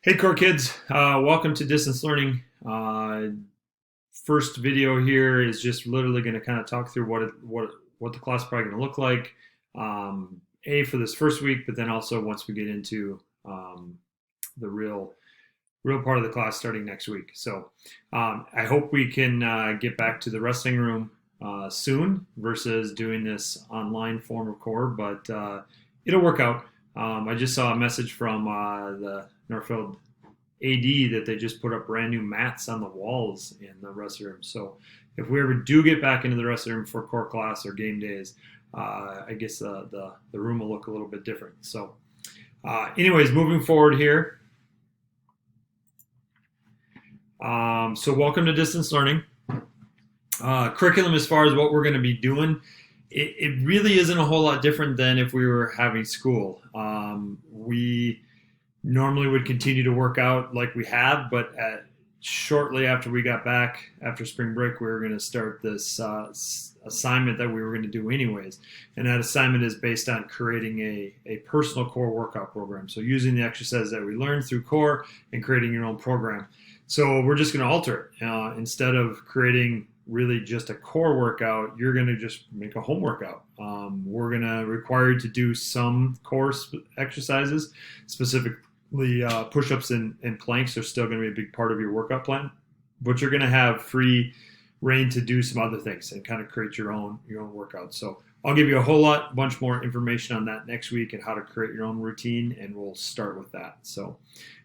Hey core kids, welcome to distance learning. First video here is just literally going to kind of talk through what the class is probably going to look like. For this first week, but then also once we get into the real part of the class starting next week. So I hope we can get back to the wrestling room soon versus doing this online form of core, but it'll work out. I just saw a message from the Northfield AD that they just put up brand new mats on the walls in the wrestling room. So if we ever do get back into the wrestling room for core class or game days, I guess the room will look a little bit different. So anyways, moving forward here. So welcome to distance learning. Curriculum as far as what we're going to be doing, it really isn't a whole lot different than if we were having school. We normally would continue to work out like we have, but shortly after we got back after spring break, we were going to start this assignment that we were going to do anyways. And that assignment is based on creating a personal core workout program. So using the exercises that we learned through core and creating your own program. So we're just going to alter it. Instead of creating really just a core workout, you're going to just make a home workout. We're going to require you to do some core exercises, specifically push-ups and planks are still going to be a big part of your workout plan, but you're going to have free reign to do some other things and kind of create your own workout. So I'll give you a whole bunch more information on that next week and how to create your own routine, and we'll start with that. So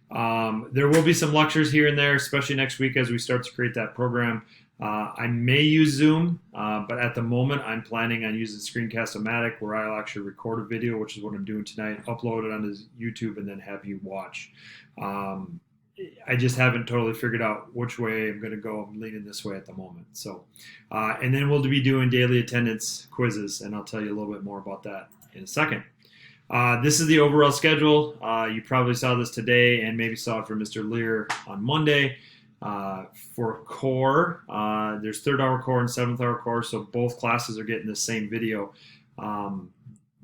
there will be some lectures here and there, especially next week as we start to create that program. I may use Zoom, but at the moment I'm planning on using Screencast-O-Matic, where I'll actually record a video, which is what I'm doing tonight, upload it onto YouTube, and then have you watch. I just haven't totally figured out which way I'm going to go. I'm leaning this way at the moment. So, and then we'll be doing daily attendance quizzes, and I'll tell you a little bit more about that in a second. This is the overall schedule. You probably saw this today and maybe saw it from Mr. Lear on Monday. For core, there's third hour core and seventh hour core, so both classes are getting the same video.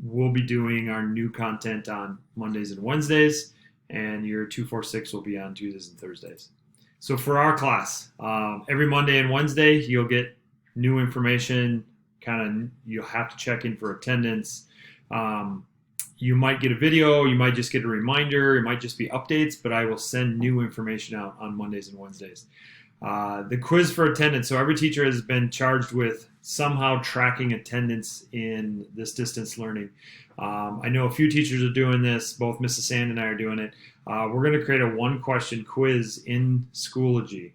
We'll be doing our new content on Mondays and Wednesdays, and your 246 will be on Tuesdays and Thursdays. So for our class, every Monday and Wednesday, you'll get new information. You'll have to check in for attendance. You might get a video, you might just get a reminder, it might just be updates, but I will send new information out on Mondays and Wednesdays. The quiz for attendance. So every teacher has been charged with somehow tracking attendance in this distance learning. I know a few teachers are doing this, both Mrs. Sand and I are doing it. We're going to create a one-question quiz in Schoology.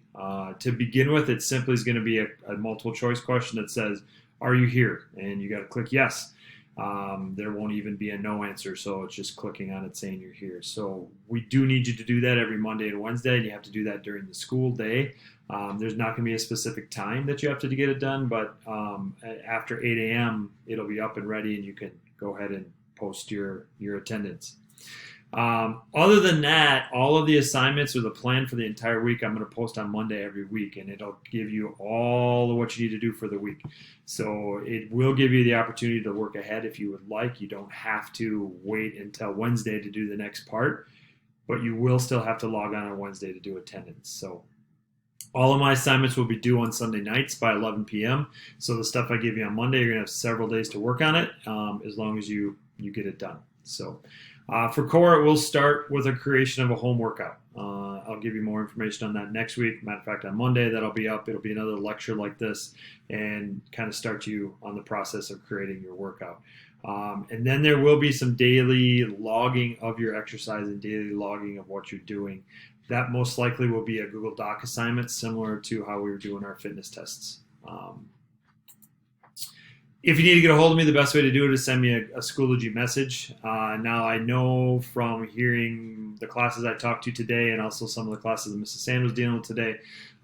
To begin with, it simply is going to be a multiple choice question that says, are you here? And you got to click yes. There won't even be a no answer, so it's just clicking on it saying you're here. So we do need you to do that every Monday and Wednesday, and you have to do that during the school day. There's not going to be a specific time that you have to get it done, but after 8 a.m., it'll be up and ready, and you can go ahead and post your attendance. Other than that, all of the assignments or the plan for the entire week, I'm going to post on Monday every week, and it'll give you all of what you need to do for the week. So it will give you the opportunity to work ahead if you would like. You don't have to wait until Wednesday to do the next part, but you will still have to log on Wednesday to do attendance. So all of my assignments will be due on Sunday nights by 11 p.m. So the stuff I give you on Monday, you're going to have several days to work on it, as long as you get it done. So for core, we'll start with a creation of a home workout. I'll give you more information on that next week. Matter of fact, on Monday, that'll be up. It'll be another lecture like this and kind of start you on the process of creating your workout. And then there will be some daily logging of your exercise and daily logging of what you're doing. That most likely will be a Google Doc assignment, similar to how we were doing our fitness tests. If you need to get a hold of me, the best way to do it is send me a Schoology message. Now, I know from hearing the classes I talked to today and also some of the classes that Mrs. Sand was dealing with today,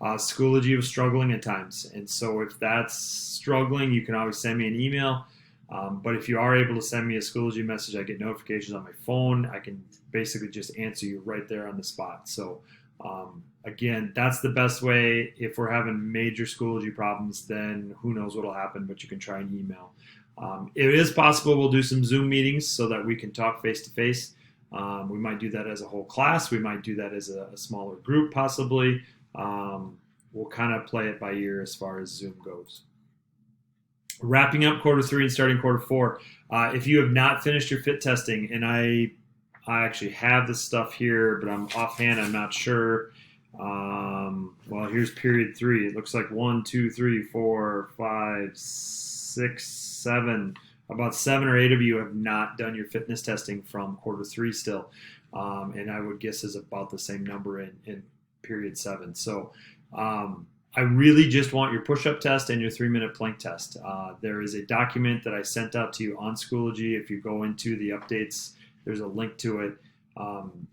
Schoology was struggling at times. And so if that's struggling, you can always send me an email. But if you are able to send me a Schoology message, I get notifications on my phone. I can basically just answer you right there on the spot. So again, that's the best way. If we're having major Schoology problems, then who knows what will happen, but you can try an email. It is possible we'll do some Zoom meetings so that we can talk face-to-face. We might do that as a whole class. We might do that as a smaller group, possibly. We'll kind of play it by ear as far as Zoom goes. Wrapping up quarter 3 and starting quarter 4. If you have not finished your fit testing, and I actually have this stuff here, but I'm offhand, I'm not sure. Well, here's period 3. It looks like 1, 2, 3, 4, 5, 6, 7. About 7 or 8 of you have not done your fitness testing from quarter 3 still. And I would guess is about the same number in period 7. So I really just want your push-up test and your 3-minute plank test. There is a document that I sent out to you on Schoology. If you go into the updates, there's a link to it.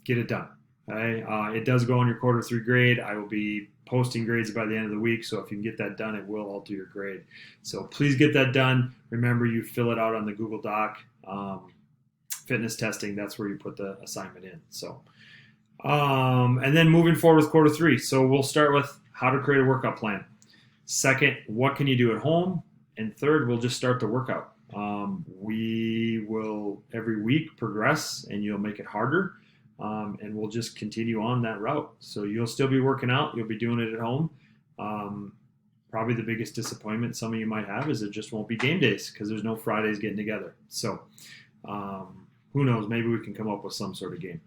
Get it done. Okay? It does go on your quarter 3 grade. I will be posting grades by the end of the week, so if you can get that done, it will alter your grade. So please get that done. Remember, you fill it out on the Google Doc. Fitness testing, that's where you put the assignment in. So, and then moving forward with quarter 3. So we'll start with how to create a workout plan. Second, what can you do at home? And third, we'll just start the workout. We will every week progress, and you'll make it harder. And we'll just continue on that route. So you'll still be working out. You'll be doing it at home. Probably the biggest disappointment some of you might have is it just won't be game days because there's no Fridays getting together. So who knows? Maybe we can come up with some sort of game.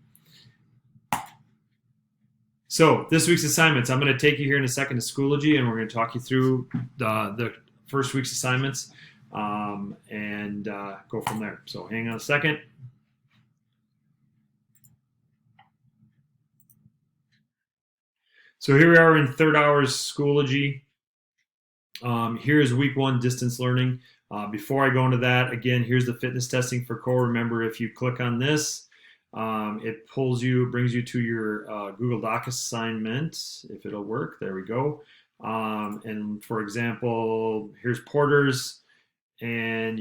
So this week's assignments, I'm going to take you here in a second to Schoology, and we're going to talk you through the first week's assignments and go from there. So hang on a second. So here we are in third hours Schoology. Here's week 1 distance learning. Before I go into that, again, here's the fitness testing for core. Remember, if you click on this, it brings you to your Google Doc assignment, if it'll work. There we go. And for example, here's Porter's, and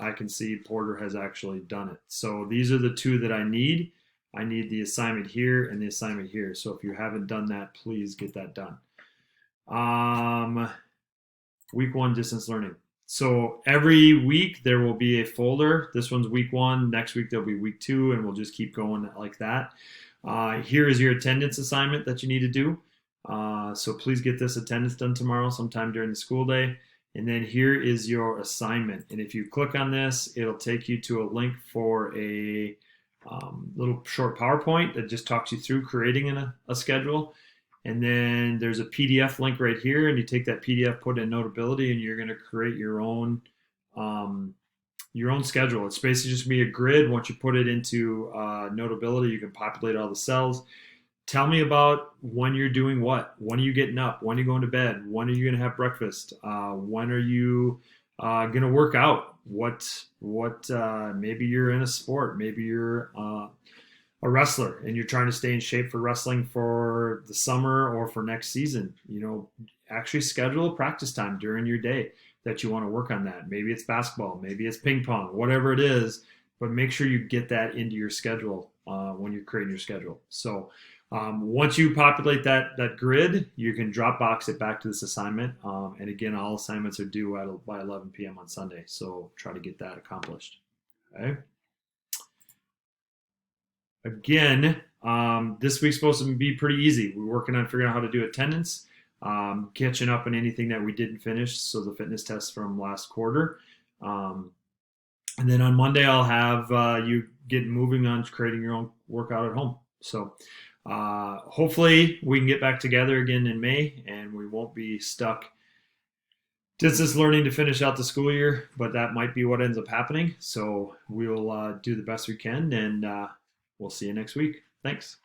I can see Porter has actually done it. So these are the 2 that I need. I need the assignment here and the assignment here. So if you haven't done that, please get that done. Week 1 distance learning. So every week there will be a folder. This one's week 1. Next week there'll be week 2, and we'll just keep going like that. Here is your attendance assignment that you need to do. So please get this attendance done tomorrow sometime during the school day. And then here is your assignment. And if you click on this, it'll take you to a link for a little short PowerPoint that just talks you through creating a schedule. And then there's a PDF link right here, and you take that PDF, put it in Notability, and you're going to create your own schedule. It's basically just be a grid. Once you put it into Notability, you can populate all the cells. Tell me about when you're doing what. When are you getting up? When are you going to bed? When are you going to have breakfast? When are you going to work out? Maybe you're in a sport. Maybe you're a wrestler and you're trying to stay in shape for wrestling for the summer or for next season. Actually schedule a practice time during your day that you want to work on that. Maybe it's basketball, maybe it's ping pong, whatever it is, but make sure you get that into your schedule when you're creating your schedule. So once you populate that grid, you can Dropbox it back to this assignment. And again, all assignments are due by 11 p.m. on Sunday. So try to get that accomplished. Okay. Again, this week's supposed to be pretty easy. We're working on figuring out how to do attendance, catching up on anything that we didn't finish, so the fitness tests from last quarter. And then on Monday, I'll have you get moving on creating your own workout at home. So hopefully we can get back together again in May, and we won't be stuck distance learning to finish out the school year, but that might be what ends up happening. So we'll do the best we can, and we'll see you next week. Thanks.